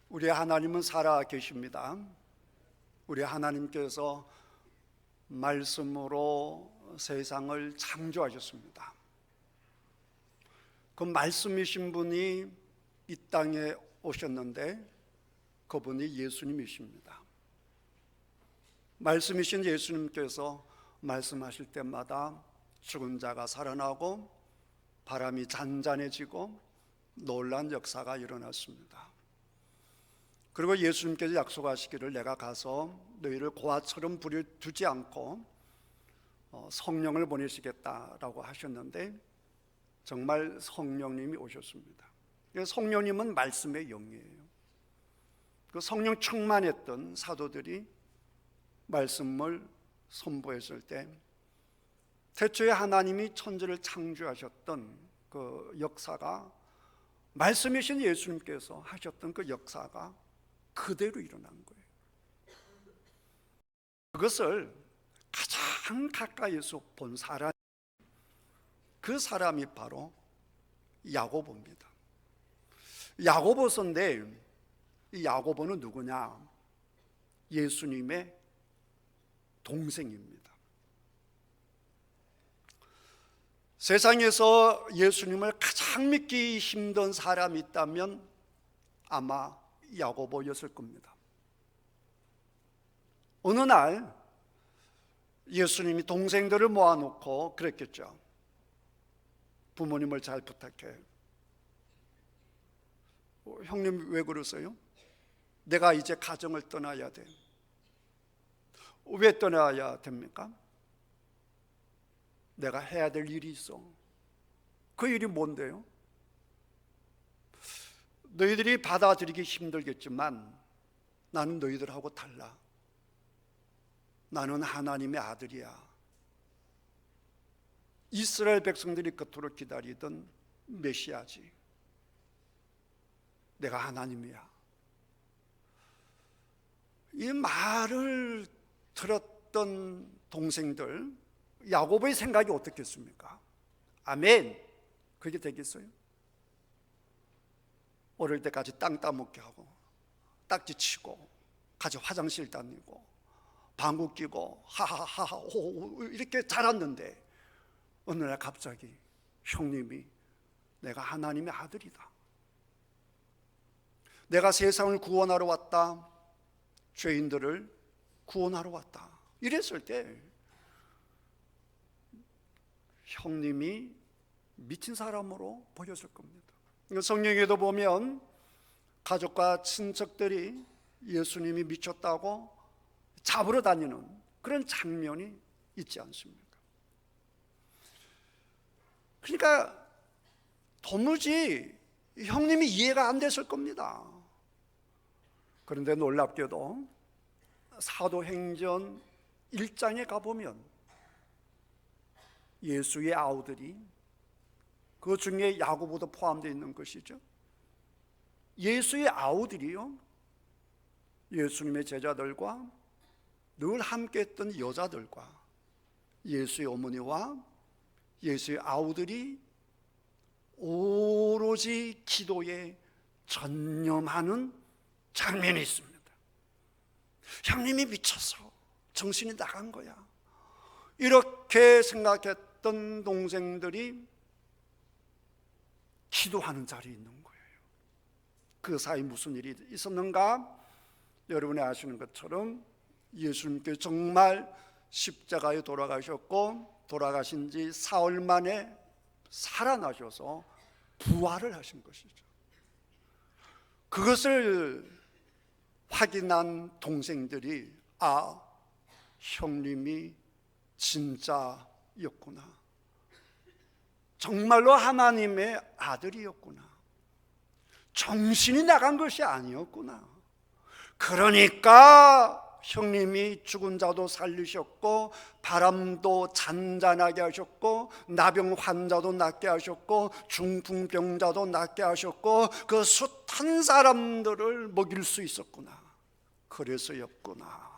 우리 하나님은 살아 계십니다. 우리 하나님께서 말씀으로 세상을 창조하셨습니다. 그 말씀이신 분이 이 땅에 오셨는데 그분이 예수님이십니다. 말씀이신 예수님께서 말씀하실 때마다 죽은 자가 살아나고 바람이 잔잔해지고 놀라운 역사가 일어났습니다. 그리고 예수님께서 약속하시기를 내가 가서 너희를 고아처럼 부려두지 않고 성령을 보내시겠다라고 하셨는데 정말 성령님이 오셨습니다. 성령님은 말씀의 영이에요. 그 성령 충만했던 사도들이 말씀을 선포했을 때 태초에 하나님이 천지를 창조하셨던 그 역사가 말씀이신 예수님께서 하셨던 그 역사가 그대로 일어난 거예요. 그것을 가장 가까이서 본 사람, 그 사람이 바로 야고보입니다. 야고보서인데 이 야고보는 누구냐? 예수님의 동생입니다. 세상에서 예수님을 가장 믿기 힘든 사람이 있다면 아마 야고보였을 겁니다. 어느 날 예수님이 동생들을 모아놓고 그랬겠죠. 부모님을 잘 부탁해. 형님 왜 그러세요? 내가 이제 가정을 떠나야 돼. 왜 떠나야 됩니까? 내가 해야 될 일이 있어. 그 일이 뭔데요? 너희들이 받아들이기 힘들겠지만 나는 너희들하고 달라. 나는 하나님의 아들이야. 이스라엘 백성들이 그토록 기다리던 메시아지. 내가 하나님이야. 이 말을 들었던 동생들, 야고보의 생각이 어떻겠습니까? 아멘. 그게 되겠어요? 어릴 때까지 땅 따먹게 하고 딱지 치고 같이 화장실 다니고 방구 끼고 하하하하 호 이렇게 자랐는데 어느 날 갑자기 형님이 내가 하나님의 아들이다. 내가 세상을 구원하러 왔다. 죄인들을 구원하러 왔다. 이랬을 때 형님이 미친 사람으로 보였을 겁니다. 성경에도 보면 가족과 친척들이 예수님이 미쳤다고 잡으러 다니는 그런 장면이 있지 않습니까? 그러니까 도무지 형님이 이해가 안 됐을 겁니다. 그런데 놀랍게도 사도행전 1장에 가보면 예수의 아우들이 그 중에 야고보도 포함되어 있는 것이죠. 예수의 아우들이요, 예수님의 제자들과 늘 함께했던 여자들과 예수의 어머니와 예수의 아우들이 오로지 기도에 전념하는 장면이 있습니다. 형님이 미쳐서 정신이 나간 거야. 이렇게 생각했던 동생들이 기도하는 자리에 있는 거예요. 그 사이 무슨 일이 있었는가? 여러분이 아시는 것처럼 예수님께 정말 십자가에 돌아가셨고 돌아가신 지 사흘 만에 살아나셔서 부활을 하신 것이죠. 그것을 확인한 동생들이 형님이 진짜였구나. 정말로 하나님의 아들이었구나. 정신이 나간 것이 아니었구나. 그러니까 형님이 죽은 자도 살리셨고 바람도 잔잔하게 하셨고 나병 환자도 낫게 하셨고 중풍병자도 낫게 하셨고 그 숱한 사람들을 먹일 수 있었구나. 그래서였구나.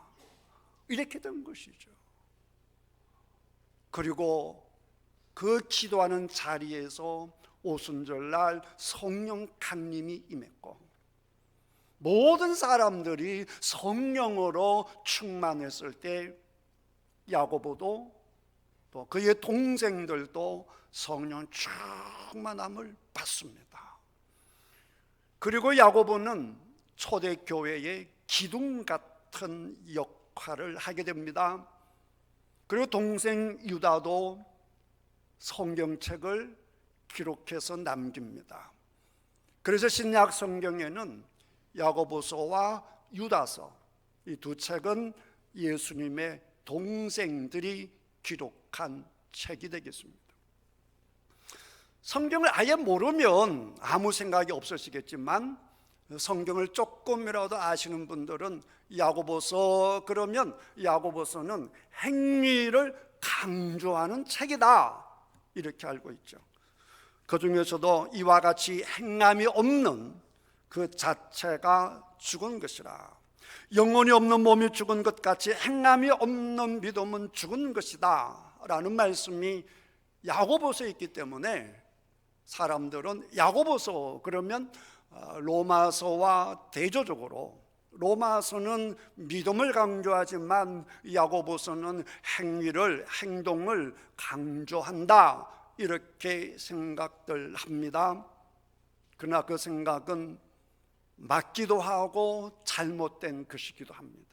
이렇게 된 것이죠. 그리고 그 기도하는 자리에서 오순절날 성령 강림이 임했고 모든 사람들이 성령으로 충만했을 때 야고보도 또 그의 동생들도 성령 충만함을 받습니다. 그리고 야고보는 초대교회의 기둥 같은 역할을 하게 됩니다. 그리고 동생 유다도 성경책을 기록해서 남깁니다. 그래서 신약 성경에는 야고보서와 유다서, 이 두 책은 예수님의 동생들이 기록한 책이 되겠습니다. 성경을 아예 모르면 아무 생각이 없으시겠지만 성경을 조금이라도 아시는 분들은 야고보서 그러면 야고보서는 행위를 강조하는 책이다, 이렇게 알고 있죠. 그 중에서도 이와 같이 행함이 없는 그 자체가 죽은 것이라, 영혼이 없는 몸이 죽은 것 같이 행함이 없는 믿음은 죽은 것이다 라는 말씀이 야고보서에 있기 때문에 사람들은 야고보서 그러면 로마서와 대조적으로, 로마서는 믿음을 강조하지만 야고보서는 행동을 강조한다, 이렇게 생각들 합니다. 그러나 그 생각은 맞기도 하고 잘못된 것이기도 합니다.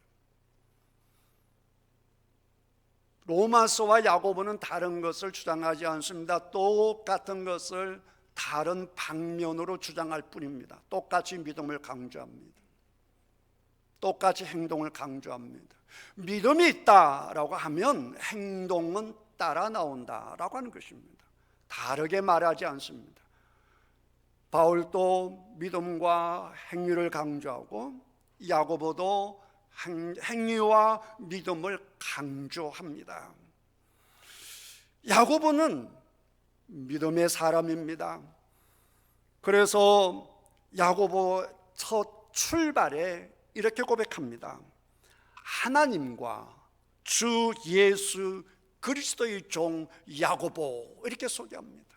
로마서와 야고보는 다른 것을 주장하지 않습니다. 똑같은 것을 다른 방면으로 주장할 뿐입니다. 똑같이 믿음을 강조합니다. 똑같이 행동을 강조합니다. 믿음이 있다라고 하면 행동은 따라 나온다라고 하는 것입니다. 다르게 말하지 않습니다. 바울도 믿음과 행위를 강조하고 야고보도 행위와 믿음을 강조합니다. 야고보는 믿음의 사람입니다. 그래서 야고보 첫 출발에 이렇게 고백합니다. 하나님과 주 예수 그리스도의 종 야고보, 이렇게 소개합니다.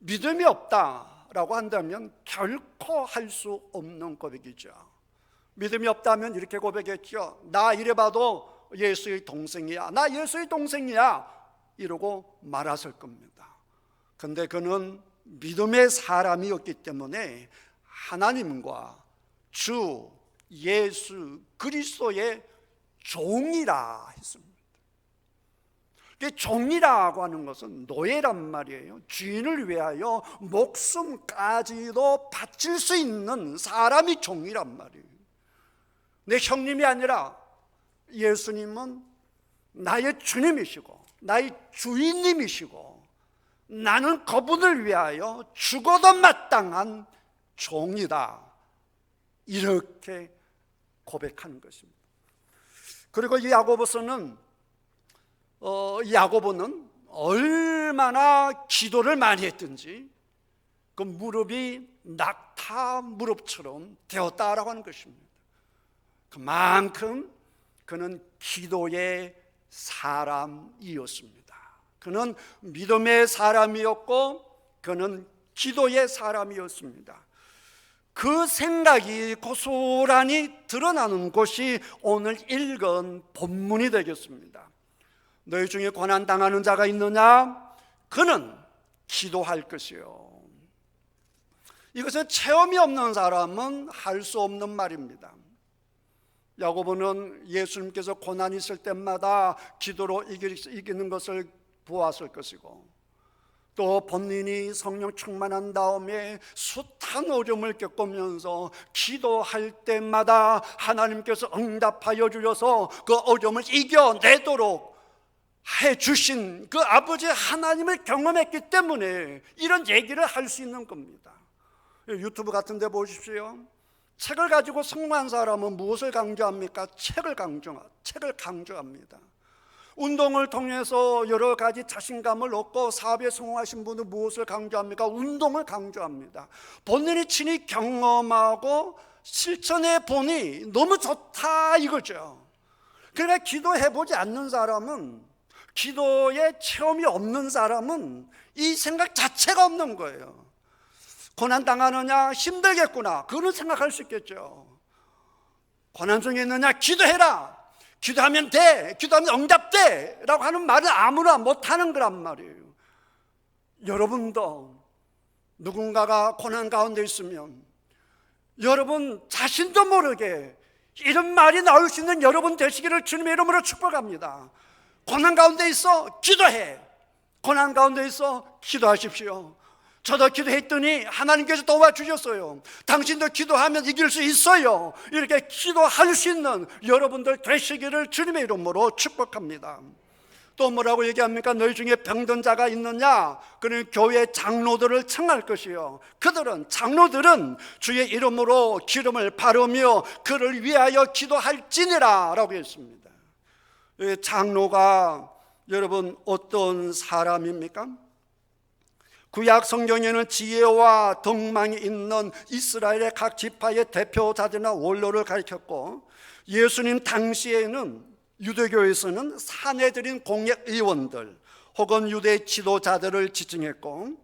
믿음이 없다라고 한다면 결코 할 수 없는 고백이죠. 믿음이 없다면 이렇게 고백했죠. 나 이래봐도 예수의 동생이야, 나 예수의 동생이야, 이러고 말았을 겁니다. 근데 그는 믿음의 사람이었기 때문에 하나님과 주 예수 그리스도의 종이라 했습니다. 종이라고 하는 것은 노예란 말이에요. 주인을 위하여 목숨까지도 바칠 수 있는 사람이 종이란 말이에요. 내 형님이 아니라 예수님은 나의 주님이시고 나의 주인님이시고 나는 그분을 위하여 죽어도 마땅한 종이다, 이렇게 고백하는 것입니다. 그리고 이 야고보는 얼마나 기도를 많이 했든지 그 무릎이 낙타 무릎처럼 되었다라고 하는 것입니다. 그만큼 그는 기도의 사람이었습니다. 그는 믿음의 사람이었고 그는 기도의 사람이었습니다. 그 생각이 고스란히 드러나는 것이 오늘 읽은 본문이 되겠습니다. 너희 중에 고난당하는 자가 있느냐? 그는 기도할 것이요. 이것은 체험이 없는 사람은 할 수 없는 말입니다. 야고보는 예수님께서 고난이 있을 때마다 기도로 이기는 것을 보았을 것이고, 또 본인이 성령 충만한 다음에 숱한 어려움을 겪으면서 기도할 때마다 하나님께서 응답하여 주셔서 그 어려움을 이겨내도록 해주신 그 아버지 하나님을 경험했기 때문에 이런 얘기를 할 수 있는 겁니다. 유튜브 같은 데 보십시오. 책을 가지고 성공한 사람은 무엇을 강조합니까? 책을 강조합니다. 운동을 통해서 여러 가지 자신감을 얻고 사업에 성공하신 분은 무엇을 강조합니까? 운동을 강조합니다. 본인이 친히 경험하고 실천해 보니 너무 좋다, 이거죠. 그러나 기도해보지 않는 사람은, 기도에 체험이 없는 사람은 이 생각 자체가 없는 거예요. 고난 당하느냐, 힘들겠구나, 그거는 생각할 수 있겠죠. 고난 중에 있느냐, 기도해라, 기도하면 돼, 기도하면 응답돼 라고 하는 말을 아무나 못하는 거란 말이에요. 여러분도 누군가가 고난 가운데 있으면 여러분 자신도 모르게 이런 말이 나올 수 있는 여러분 되시기를 주님의 이름으로 축복합니다. 고난 가운데 있어 기도해. 고난 가운데 있어 기도하십시오. 저도 기도했더니 하나님께서 도와주셨어요. 당신도 기도하면 이길 수 있어요. 이렇게 기도할 수 있는 여러분들 되시기를 주님의 이름으로 축복합니다. 또 뭐라고 얘기합니까? 너희 중에 병든 자가 있느냐? 그는 교회 장로들을 청할 것이요, 장로들은 주의 이름으로 기름을 바르며 그를 위하여 기도할지니라 라고 했습니다. 장로가 여러분 어떤 사람입니까? 구약 성경에는 지혜와 덕망이 있는 이스라엘의 각 지파의 대표자들이나 원로를 가리켰고, 예수님 당시에는 유대교에서는 사내들인 공예의원들 혹은 유대 지도자들을 지칭했고,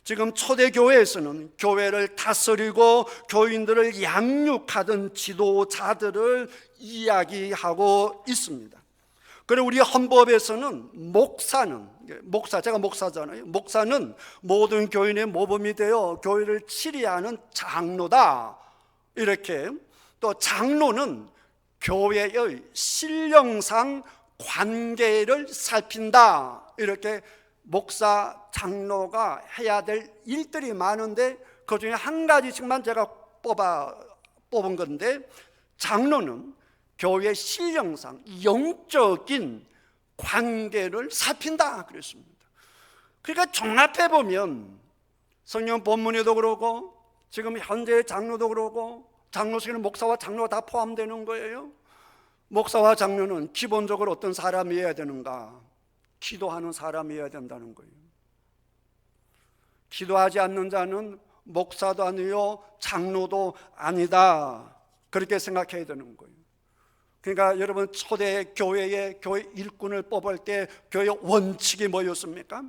지금 초대교회에서는 교회를 다스리고 교인들을 양육하던 지도자들을 이야기하고 있습니다. 그리고 우리 헌법에서는 제가 목사잖아요. 목사는 모든 교인의 모범이 되어 교회를 치리하는 장로다, 이렇게. 또 장로는 교회의 신령상 관계를 살핀다, 이렇게 목사, 장로가 해야 될 일들이 많은데 그 중에 한 가지씩만 제가 뽑은 건데, 장로는 교회 신령상 영적인 관계를 살핀다 그랬습니다. 그러니까 종합해 보면 성경 본문에도 그러고 지금 현재의 장로도 그러고, 장로 속에는 목사와 장로가 다 포함되는 거예요. 목사와 장로는 기본적으로 어떤 사람이어야 되는가? 기도하는 사람이어야 된다는 거예요. 기도하지 않는 자는 목사도 아니요 장로도 아니다, 그렇게 생각해야 되는 거예요. 그러니까 여러분 초대 교회의 교회 일꾼을 뽑을 때 교회 원칙이 뭐였습니까?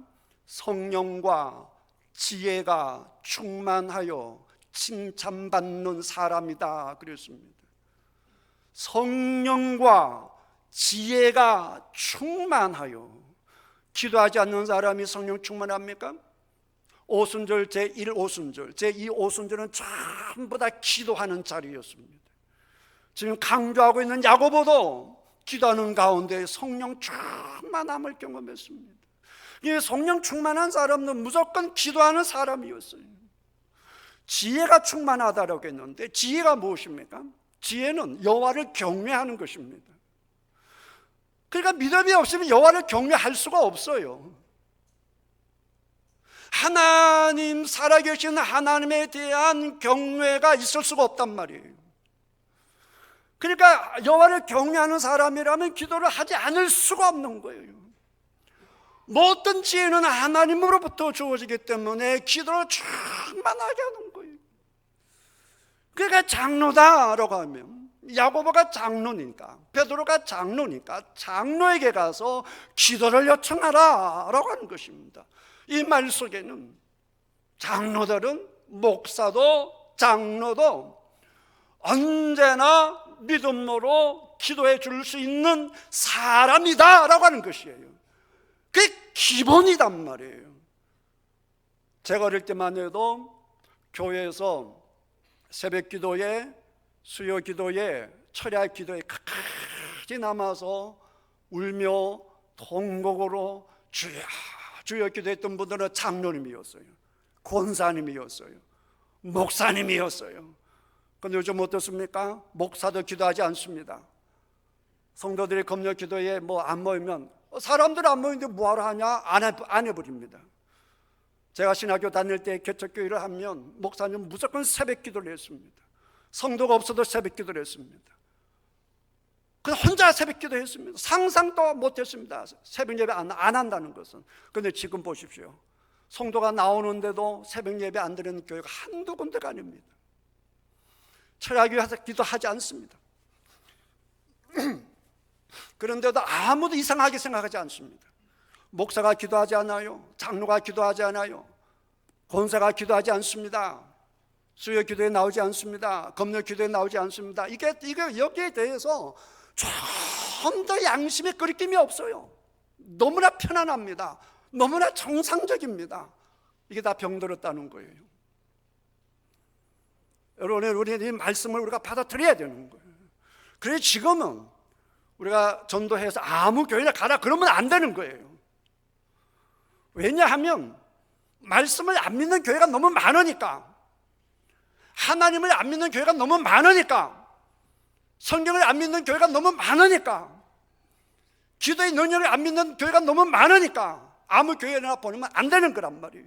성령과 지혜가 충만하여 칭찬받는 사람이다 그랬습니다. 성령과 지혜가 충만하여. 기도하지 않는 사람이 성령 충만합니까? 오순절 제1오순절 제2오순절은 전부 다 기도하는 자리였습니다. 지금 강조하고 있는 야고보도 기도하는 가운데 성령 충만함을 경험했습니다. 이 성령 충만한 사람은 무조건 기도하는 사람이었어요. 지혜가 충만하다라고 했는데, 지혜가 무엇입니까? 지혜는 여호와를 경외하는 것입니다. 그러니까 믿음이 없으면 여호와를 경외할 수가 없어요. 하나님, 살아계신 하나님에 대한 경외가 있을 수가 없단 말이에요. 그러니까 여호와를 경외하는 사람이라면 기도를 하지 않을 수가 없는 거예요. 모든 지혜는 하나님으로부터 주어지기 때문에 기도를 충만하게 하는 거예요. 그러니까 장로다라고 하면 야고보가 장로니까, 베드로가 장로니까 장로에게 가서 기도를 요청하라 라고 하는 것입니다. 이 말 속에는 장로들은, 목사도 장로도 언제나 믿음으로 기도해 줄 수 있는 사람이다 라고 하는 것이에요. 그게 기본이단 말이에요. 제가 어릴 때만 해도 교회에서 새벽 기도에, 수요 기도에, 철야 기도에 끝까지 남아서 울며 통곡으로 주여 주여 기도했던 분들은 장로님이었어요, 권사님이었어요, 목사님이었어요. 그런데 요즘 어떻습니까? 목사도 기도하지 않습니다. 성도들이 금요 기도에 안 모이면 사람들 안 모이는데 뭐하러 하냐? 안 해버립니다. 제가 신학교 다닐 때 개척교회를 하면 목사님 무조건 새벽 기도를 했습니다. 성도가 없어도 새벽 기도를 했습니다. 그냥 혼자 새벽 기도 했습니다. 상상도 못했습니다, 새벽 예배 안 한다는 것은. 그런데 지금 보십시오. 성도가 나오는데도 새벽 예배 안 드리는 교회가 한두 군데가 아닙니다. 철야교회 기도하지 않습니다. 그런데도 아무도 이상하게 생각하지 않습니다. 목사가 기도하지 않아요, 장로가 기도하지 않아요, 권사가 기도하지 않습니다. 수요 기도에 나오지 않습니다. 검역 기도에 나오지 않습니다. 이게 여기에 대해서 좀 더 양심의 거리낌이 없어요. 너무나 편안합니다. 너무나 정상적입니다. 이게 다 병들었다는 거예요. 여러분, 우리는 이 말씀을 우리가 받아들여야 되는 거예요. 그래서 지금은 우리가 전도해서 아무 교회나 가라 그러면 안 되는 거예요. 왜냐하면 말씀을 안 믿는 교회가 너무 많으니까, 하나님을 안 믿는 교회가 너무 많으니까, 성경을 안 믿는 교회가 너무 많으니까, 기도의 능력을 안 믿는 교회가 너무 많으니까 아무 교회나 보내면 안 되는 거란 말이에요.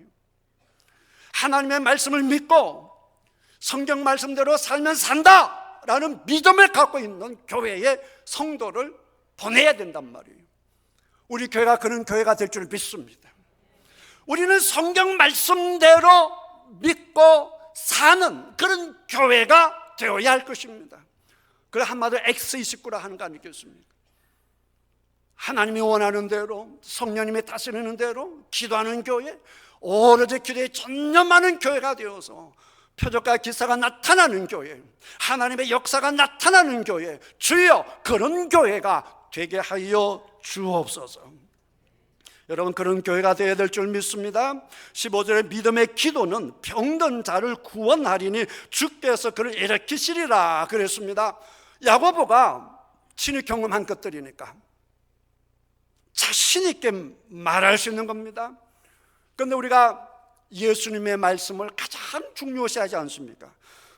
하나님의 말씀을 믿고 성경 말씀대로 살면 산다라는 믿음을 갖고 있는 교회의 성도를 보내야 된단 말이에요. 우리 교회가 그런 교회가 될 줄 믿습니다. 우리는 성경 말씀대로 믿고 사는 그런 교회가 되어야 할 것입니다. 그걸 한마디로 X29라 하는 거 아니겠습니까? 하나님이 원하는 대로, 성령님이 다스리는 대로 기도하는 교회, 오로지 기도에 전념하는 교회가 되어서 표적과 기사가 나타나는 교회, 하나님의 역사가 나타나는 교회, 주여 그런 교회가 되게 하여 주옵소서. 여러분, 그런 교회가 되어야 될 줄 믿습니다. 15절에 믿음의 기도는 병든 자를 구원하리니 주께서 그를 일으키시리라 그랬습니다. 야고보가 친히 경험한 것들이니까 자신 있게 말할 수 있는 겁니다. 그런데 우리가 예수님의 말씀을 가장 중요시하지 않습니까?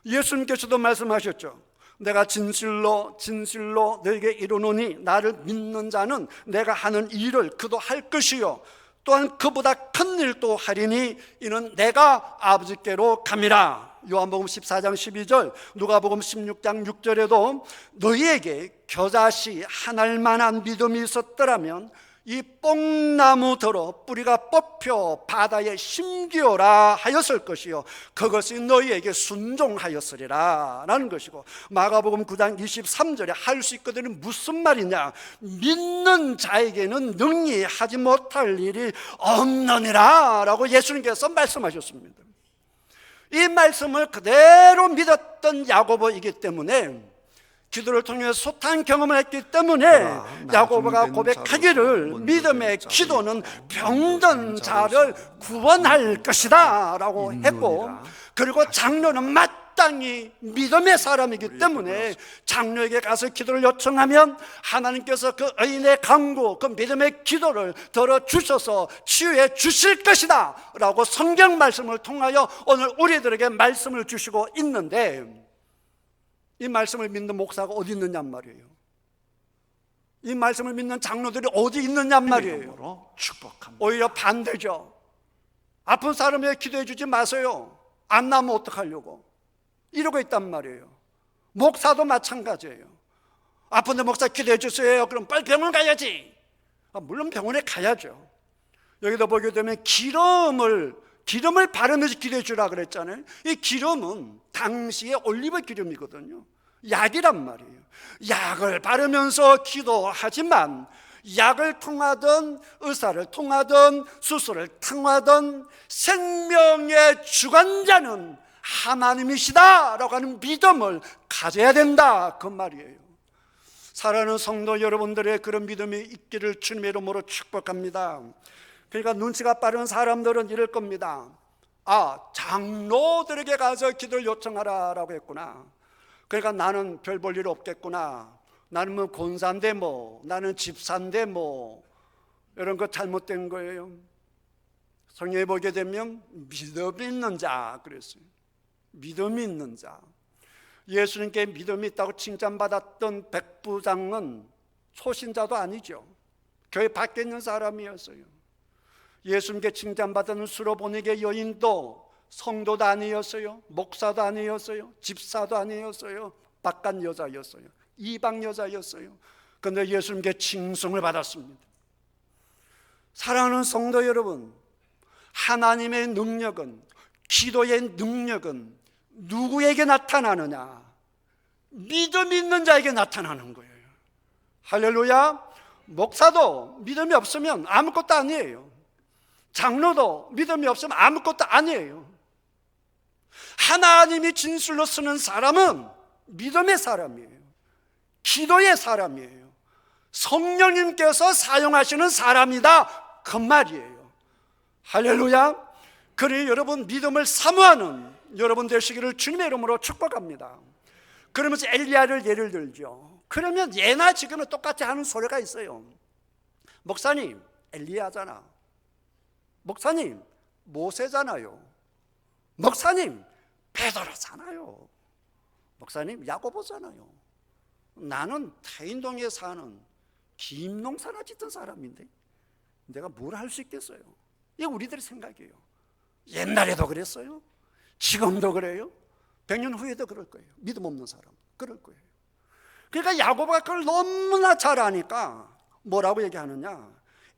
예수님께서도 말씀하셨죠. 내가 진실로 진실로 너에게 이르노니 나를 믿는 자는 내가 하는 일을 그도 할 것이요 또한 그보다 큰 일도 하리니 이는 내가 아버지께로 감이라. 요한복음 14장 12절, 누가복음 16장 6절에도 너희에게 겨자씨 한 알만한 믿음이 있었더라면 이 뽕나무더러 뿌리가 뽑혀 바다에 심기어라 하였을 것이요 그것이 너희에게 순종하였으리라 라는 것이고, 마가복음 9장 23절에 할 수 있거든요. 무슨 말이냐? 믿는 자에게는 능히 하지 못할 일이 없느니라 라고 예수님께서 말씀하셨습니다. 이 말씀을 그대로 믿었던 야고보이기 때문에, 기도를 통해 숱한 경험을 했기 때문에 야고보가 고백하기를 믿음의 기도는 병든 자를 구원할 것이다 라고 했고, 그리고 장로는 마땅히 믿음의 사람이기 때문에 장로에게 가서 기도를 요청하면 하나님께서 그 의인의 간구, 그 믿음의 기도를 들어주셔서 치유해 주실 것이다 라고 성경 말씀을 통하여 오늘 우리들에게 말씀을 주시고 있는데, 이 말씀을 믿는 목사가 어디 있느냔 말이에요. 이 말씀을 믿는 장로들이 어디 있느냔 말이에요. 축복합니다. 오히려 반대죠. 아픈 사람에게 기도해 주지 마세요. 안 나면 어떡하려고 이러고 있단 말이에요. 목사도 마찬가지예요. 아픈데 목사 기도해 주세요. 그럼 빨리 병원 가야지. 물론 병원에 가야죠. 여기도 보게 되면 기름을 바르면서 기도해 주라 그랬잖아요. 이 기름은 당시의 올리브 기름이거든요. 약이란 말이에요. 약을 바르면서 기도하지만 약을 통하든 의사를 통하든 수술을 통하든 생명의 주관자는 하나님이시다라고 하는 믿음을 가져야 된다 그 말이에요. 사랑하는 성도 여러분들의 그런 믿음이 있기를 주님의 이름으로 축복합니다. 그러니까 눈치가 빠른 사람들은 이럴 겁니다. 장로들에게 가서 기도를 요청하라라고 했구나. 그러니까 나는 별 볼 일 없겠구나. 나는 뭐 권사인데 나는 집사인데 이런 거 잘못된 거예요. 성경에 보게 되면 믿음이 있는 자 그랬어요. 믿음이 있는 자. 예수님께 믿음이 있다고 칭찬받았던 백부장은 초신자도 아니죠. 교회 밖에 있는 사람이었어요. 예수님께 칭찬받은 수로보니게 여인도 성도도 아니었어요. 목사도 아니었어요. 집사도 아니었어요. 바깥 여자였어요. 이방 여자였어요. 그런데 예수님께 칭송을 받았습니다. 사랑하는 성도 여러분, 하나님의 능력은, 기도의 능력은 누구에게 나타나느냐? 믿음 있는 자에게 나타나는 거예요. 할렐루야. 목사도 믿음이 없으면 아무것도 아니에요. 장로도 믿음이 없으면 아무것도 아니에요. 하나님이 진술로 쓰는 사람은 믿음의 사람이에요. 기도의 사람이에요. 성령님께서 사용하시는 사람이다, 그 말이에요. 할렐루야. 그러니 여러분, 믿음을 사모하는 여러분 되시기를 주님의 이름으로 축복합니다. 그러면서 엘리야를 예를 들죠. 그러면 예나 지금은 똑같이 하는 소리가 있어요. 목사님, 엘리야잖아. 목사님, 모세잖아요. 목사님, 베드로잖아요. 목사님, 야고보잖아요. 나는 태인동에 사는 김농사나 짓던 사람인데 내가 뭘 할 수 있겠어요? 이게 우리들의 생각이에요. 옛날에도 그랬어요. 지금도 그래요. 100년 후에도 그럴 거예요. 믿음 없는 사람 그럴 거예요. 그러니까 야고보가 그걸 너무나 잘 아니까 뭐라고 얘기하느냐,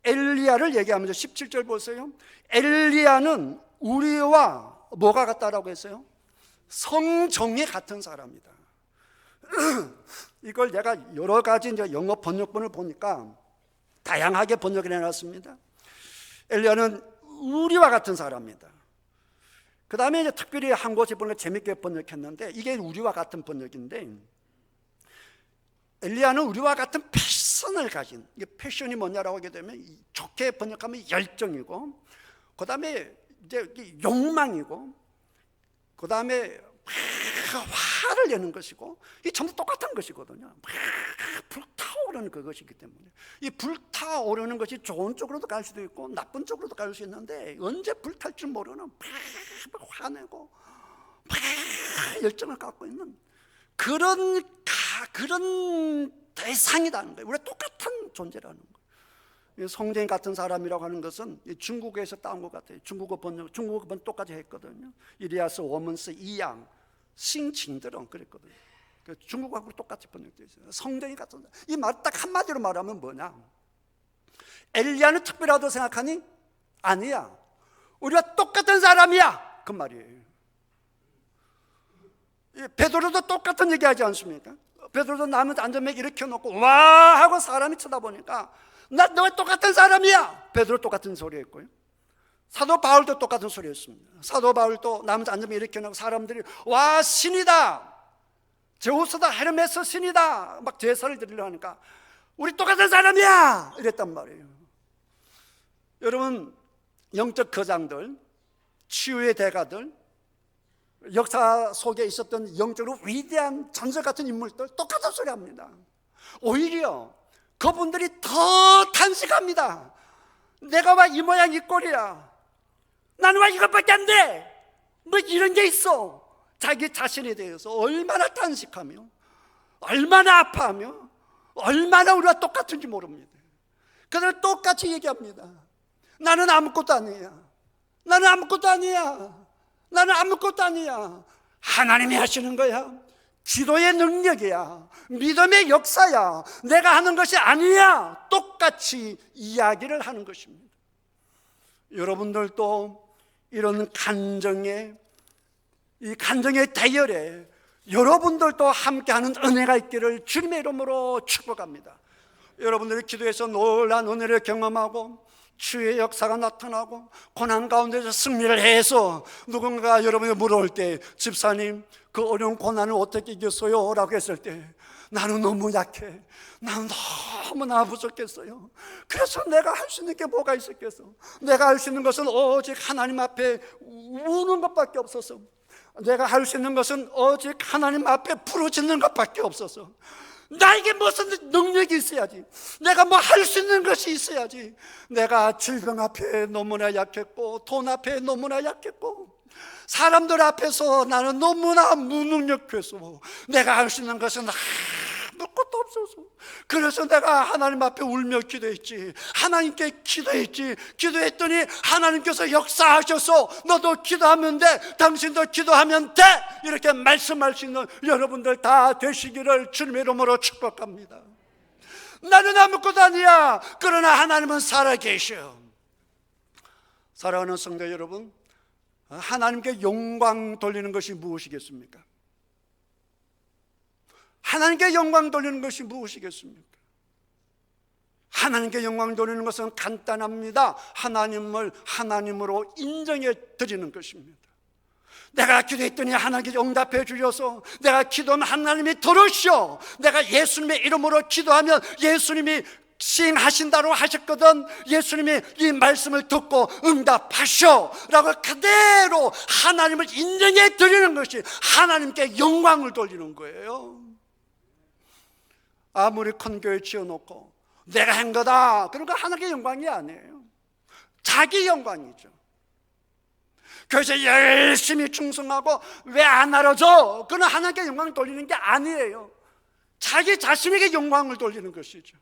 엘리야를 얘기하면서 17절 보세요. 엘리야는 우리와 뭐가 같다라고 했어요? 성정이 같은 사람이다. 이걸 내가 여러 가지 이제 영어 번역본을 보니까 다양하게 번역을 해놨습니다. 엘리야는 우리와 같은 사람이다. 그 다음에 이제 특별히 한 곳에 보니까 재밌게 번역했는데, 이게 우리와 같은 번역인데, 엘리야는 우리와 같은 패션을 가진, 이게 패션이 뭐냐라고 하게 되면 좋게 번역하면 열정이고, 그 다음에 이제 욕망이고, 그 다음에 화를 내는 것이고, 이게 전부 똑같은 것이거든요. 불타오르는 그것이기 때문에 이 불타오르는 것이 좋은 쪽으로도 갈 수도 있고 나쁜 쪽으로도 갈 수 있는데, 언제 불탈 줄 모르는 화내고 열정을 갖고 있는 그런 대상이라는 거예요. 우리가 똑같은 존재라는 거예요. 성경 같은 사람이라고 하는 것은 중국에서 따온 것 같아요. 중국어 번역 똑같이 했거든요. 이리아스 워먼스 이양 싱칭들은 그랬거든요. 중국어하고 똑같이 번역되어 있어요. 성경이 같은 사람. 이 말 딱 한마디로 말하면 뭐냐, 엘리야는 특별하다고 생각하니? 아니야, 우리가 똑같은 사람이야, 그 말이에요. 베드로도 똑같은 얘기하지 않습니까? 베드로도 남은 안전맥 일으켜놓고 와 하고 사람이 쳐다보니까 나 너와 똑같은 사람이야. 베드로 똑같은 소리 했고요. 사도 바울도 똑같은 소리 했습니다. 사도 바울도 남은 안전맥 일으켜놓고 사람들이 와 신이다, 제우스다, 헤르메스 신이다 막 제사를 드리려 하니까 우리 똑같은 사람이야 이랬단 말이에요. 여러분, 영적 거장들, 치유의 대가들, 역사 속에 있었던 영적으로 위대한 전설 같은 인물들 똑같은 소리 합니다. 오히려 그분들이 더 탄식합니다. 내가 왜 이 모양 이 꼴이야, 나는 왜 이것밖에 안 돼, 뭐 이런 게 있어. 자기 자신에 대해서 얼마나 탄식하며 얼마나 아파하며 얼마나 우리가 똑같은지 모릅니다. 그들은 똑같이 얘기합니다. 나는 아무것도 아니야, 나는 아무것도 아니야, 나는 아무것도 아니야. 하나님이 하시는 거야. 기도의 능력이야, 믿음의 역사야, 내가 하는 것이 아니야. 똑같이 이야기를 하는 것입니다. 여러분들도 이런 이 간정의 대열에 여러분들도 함께하는 은혜가 있기를 주님의 이름으로 축복합니다. 여러분들이 기도해서 놀라운 은혜를 경험하고 주의 역사가 나타나고 고난 가운데서 승리를 해서 누군가 여러분이 물어올 때, 집사님 그 어려운 고난을 어떻게 이겼어요? 라고 했을 때, 나는 너무 약해, 나는 너무나 부족했어요. 그래서 내가 할 수 있는 게 뭐가 있었겠어? 내가 할 수 있는 것은 오직 하나님 앞에 우는 것밖에 없었어. 내가 할 수 있는 것은 오직 하나님 앞에 부르짖는 것밖에 없었어. 나에게 무슨 능력이 있어야지, 내가 뭐 할 수 있는 것이 있어야지. 내가 질병 앞에 너무나 약했고, 돈 앞에 너무나 약했고, 사람들 앞에서 나는 너무나 무능력해서 내가 할 수 있는 것은 아무것도 없어서, 그래서 내가 하나님 앞에 울며 기도했지, 하나님께 기도했지. 기도했더니 하나님께서 역사하셔서 너도 기도하면 돼, 당신도 기도하면 돼, 이렇게 말씀할 수 있는 여러분들 다 되시기를 주님의 이름으로 축복합니다. 나는 아무것도 아니야, 그러나 하나님은 살아계셔. 사랑하는 성도 여러분, 하나님께 영광 돌리는 것이 무엇이겠습니까? 하나님께 영광 돌리는 것이 무엇이겠습니까? 하나님께 영광 돌리는 것은 간단합니다. 하나님을 하나님으로 인정해 드리는 것입니다. 내가 기도했더니 하나님께서 응답해 주셔서 내가 기도하면 하나님이 들으시오. 내가 예수님의 이름으로 기도하면 예수님이 시행하신다고 하셨거든. 예수님이 이 말씀을 듣고 응답하시오 라고 그대로 하나님을 인정해 드리는 것이 하나님께 영광을 돌리는 거예요. 아무리 큰 교회 지어놓고 내가 한 거다, 그런 거 하나님께 영광이 아니에요. 자기 영광이죠. 그래서 열심히 충성하고 왜 안 알아줘? 그건 하나님께 영광을 돌리는 게 아니에요. 자기 자신에게 영광을 돌리는 것이죠.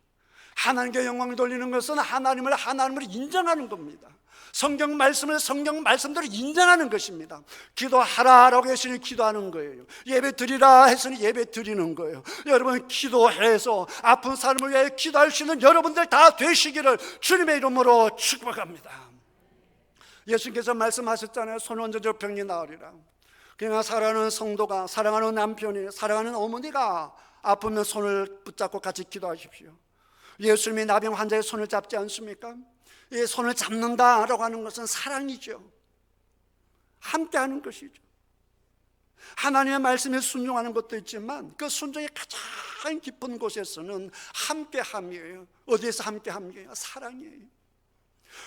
하나님께 영광을 돌리는 것은 하나님을 인정하는 겁니다. 성경 말씀대로 인정하는 것입니다. 기도하라라고 했으니 기도하는 거예요. 예배 드리라 했으니 예배 드리는 거예요. 여러분, 기도해서 아픈 사람을 위해 기도할 수 있는 여러분들 다 되시기를 주님의 이름으로 축복합니다. 예수님께서 말씀하셨잖아요. 손 얹어줘 병이 나으리라. 그러나 사랑하는 성도가, 사랑하는 남편이, 사랑하는 어머니가 아프면 손을 붙잡고 같이 기도하십시오. 예수님이 나병 환자의 손을 잡지 않습니까? 이 손을 잡는다라고 하는 것은 사랑이죠. 함께하는 것이죠. 하나님의 말씀에 순종하는 것도 있지만 그 순종의 가장 깊은 곳에서는 함께함이에요. 어디에서 함께함이에요? 사랑이에요.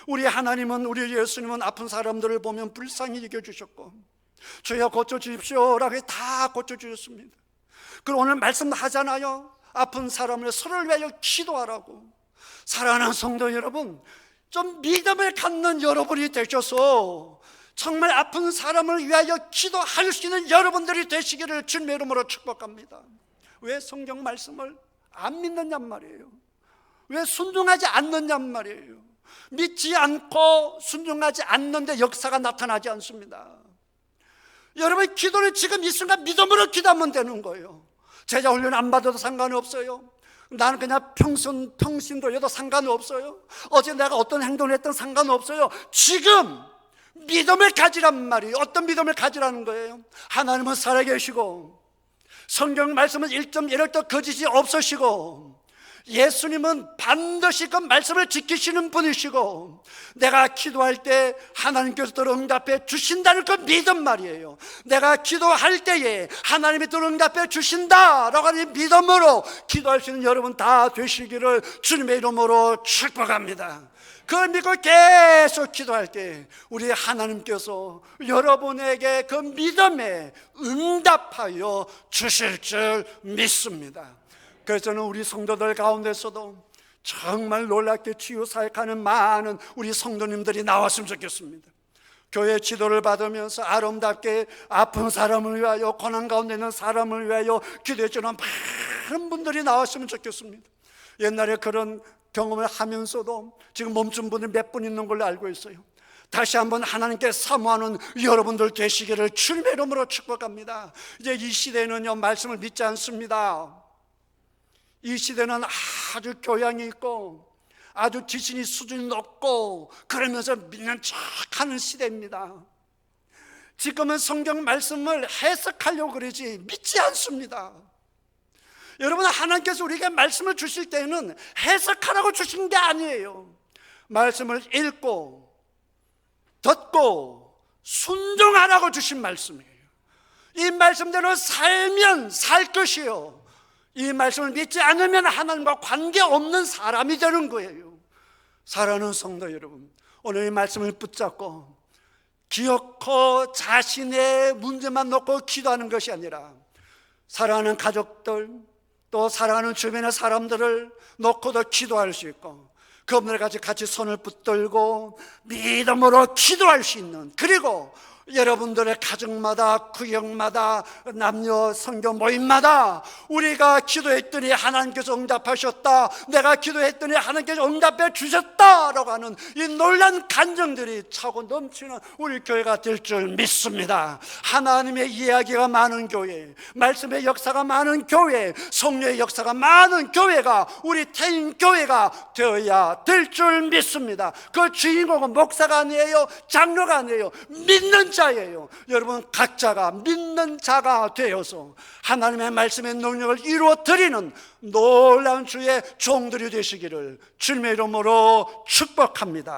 우리 하나님은, 우리 예수님은 아픈 사람들을 보면 불쌍히 여겨주셨고 주여 고쳐주십시오라고 다 고쳐주셨습니다. 그리고 오늘 말씀하잖아요. 아픈 사람을 서로를 위하여 기도하라고. 사랑하는 성도 여러분, 좀 믿음을 갖는 여러분이 되셔서 정말 아픈 사람을 위하여 기도할 수 있는 여러분들이 되시기를 주님의 이름으로 축복합니다. 왜 성경 말씀을 안 믿느냔 말이에요. 왜 순종하지 않느냔 말이에요. 믿지 않고 순종하지 않는데 역사가 나타나지 않습니다. 여러분, 기도는 지금 이 순간 믿음으로 기도하면 되는 거예요. 제자 훈련 안 받아도 상관이 없어요. 나는 그냥 평신도여도 상관없어요. 어제 내가 어떤 행동을 했든 상관없어요. 지금 믿음을 가지란 말이에요. 어떤 믿음을 가지라는 거예요? 하나님은 살아계시고 성경 말씀은 1.1도 거짓이 없으시고 예수님은 반드시 그 말씀을 지키시는 분이시고 내가 기도할 때 하나님께서 또 응답해 주신다는 그 믿음 말이에요. 내가 기도할 때에 하나님이 또 응답해 주신다라고 하는 믿음으로 기도할 수 있는 여러분 다 되시기를 주님의 이름으로 축복합니다. 그걸 믿고 계속 기도할 때 우리 하나님께서 여러분에게 그 믿음에 응답하여 주실 줄 믿습니다. 그래서 저는 우리 성도들 가운데서도 정말 놀랍게 치유 사역하는 많은 우리 성도님들이 나왔으면 좋겠습니다. 교회 지도를 받으면서 아름답게 아픈 사람을 위하여, 고난 가운데 있는 사람을 위하여 기도해 주는 많은 분들이 나왔으면 좋겠습니다. 옛날에 그런 경험을 하면서도 지금 멈춘 분이 몇 분 있는 걸로 알고 있어요. 다시 한번 하나님께 사모하는 여러분들 되시기를 주님의 이름으로 축복합니다. 이제 이 시대는요, 말씀을 믿지 않습니다. 이 시대는 아주 교양이 있고 아주 지신이 수준이 높고 그러면서 믿는 척하는 시대입니다. 지금은 성경 말씀을 해석하려고 그러지 믿지 않습니다. 여러분, 하나님께서 우리에게 말씀을 주실 때는 해석하라고 주신 게 아니에요. 말씀을 읽고 듣고 순종하라고 주신 말씀이에요. 이 말씀대로 살면 살 것이요, 이 말씀을 믿지 않으면 하나님과 관계없는 사람이 되는 거예요. 사랑하는 성도 여러분, 오늘 이 말씀을 붙잡고 기억하고 자신의 문제만 놓고 기도하는 것이 아니라 사랑하는 가족들, 또 사랑하는 주변의 사람들을 놓고도 기도할 수 있고 그분들 같이 손을 붙들고 믿음으로 기도할 수 있는, 그리고 여러분들의 가정마다, 구역마다, 남녀 성교 모임마다 우리가 기도했더니 하나님께서 응답하셨다, 내가 기도했더니 하나님께서 응답해 주셨다라고 하는 이 놀라운 간증들이 차고 넘치는 우리 교회가 될 줄 믿습니다. 하나님의 이야기가 많은 교회, 말씀의 역사가 많은 교회, 성령의 역사가 많은 교회가 우리 태인교회가 되어야 될 줄 믿습니다. 그 주인공은 목사가 아니에요, 장로가 아니에요, 믿는 자예요. 여러분, 각자가 믿는 자가 되어서 하나님의 말씀의 능력을 이루어 드리는 놀라운 주의 종들이 되시기를 주님의 이름으로 축복합니다.